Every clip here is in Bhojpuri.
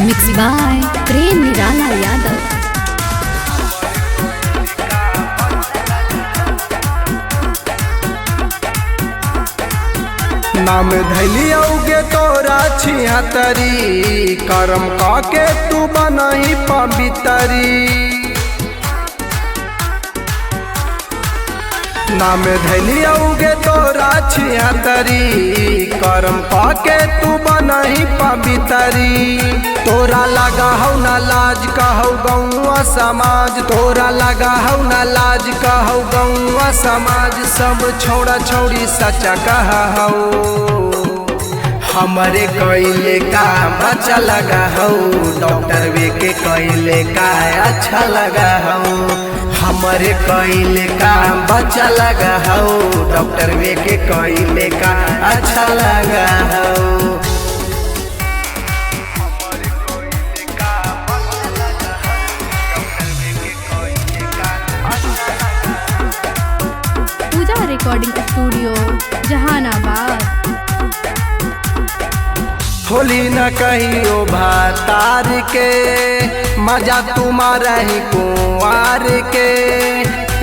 मिक्स बाय प्रेम निराला यादव। नाम धैलियोगे तोरा छिहतरी, करम काके तू बनही पवितरी। नाम धैलियोगे तोरा छिहतरी, करम काके तू बनही पवितरी। तोरा लगा हौ ना लाज कहौ गौवा समाज, तोरा लगा हौ ना लाज कहौ गौवा समाज। सब छोड़ा छोड़ी सच्चा कहौ, हमरे कइले का बच्चा लगा हौ। डॉक्टर वे के कइले का अच्छा लगा हौ, हमरे कइले का बच्चा लगा हौ। डॉक्टर वे के कइले का अच्छा लगा हौ। पूजा रिकॉर्डिंग स्टूडियो जहानाबाद। होली न कहियो भातार के, मजा तुम्हारा ही कुंवार के।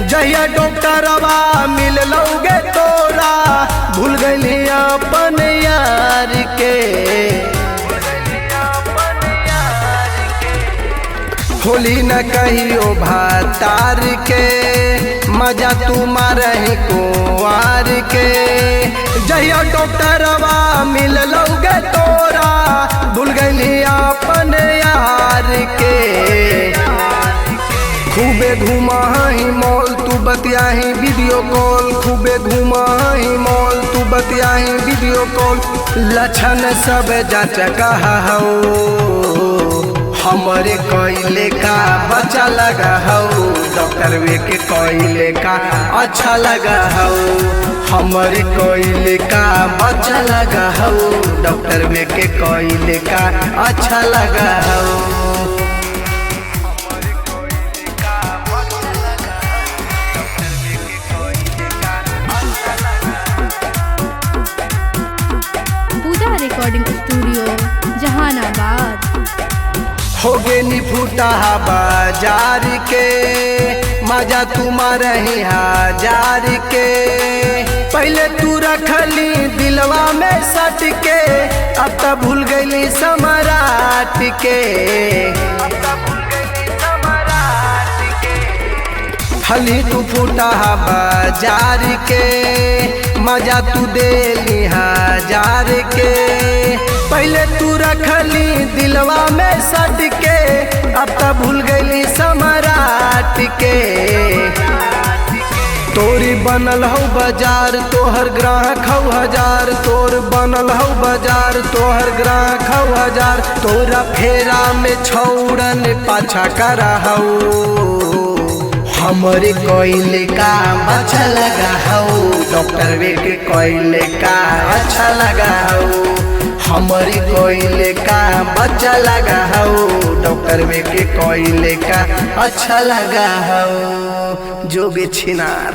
जहिया डॉक्टरवा मिल लोगे तोरा, भूल गई अपन यार के। होली न कहियो भातार के, मजा तुम्हारा ही कुंवार के। जहिया डॉक्टरवा मिल लोगे तोरा, भूल गई अपन यार के। खूबे घुमा ही मॉल तू बतियाही वीडियो कॉल, खूबे घुमा ही मॉल तू बतियाही वीडियो कॉल। लक्षण सब जांच कहौ, हमरे कइले का बच्चा लगा हौ। डॉक्टर वे के कइले का अच्छा लगा हौ, हमरे कइले का बच्चा लगा हौ। डॉक्टर वे के कइले का अच्छा लगा हौ। पूजा रिकॉर्डिंग स्टूडियो जहानाबाद। होगे निफूटा बाजार के, मजा तुम्हारा ही हजार के। पहले तू रखली दिलवा में सट के, अब तब भूल गई सम्राट के। हली तू फूटा बाजार के, मजा तू देली हजार के। पहले तू रखली दिलवा में सट के, अब तब भूल गई सम्राट के। तोरी बनल हौ बाजार तोहर ग्राहक हौ हजार, तोर बनल हौ बाजार तोहर ग्राहक हौ हजार। तोरा फेरा में छौड़न पाछा करा हौ, हमरे कइले का अच्छा लगा हौ। डॉक्टर वे के कइले का अच्छा लगा हौ, हमरे कइले का बच्चा लगा हौ। डॉक्टर वे के कइले का अच्छा लगा हौ। जोगे छिनार।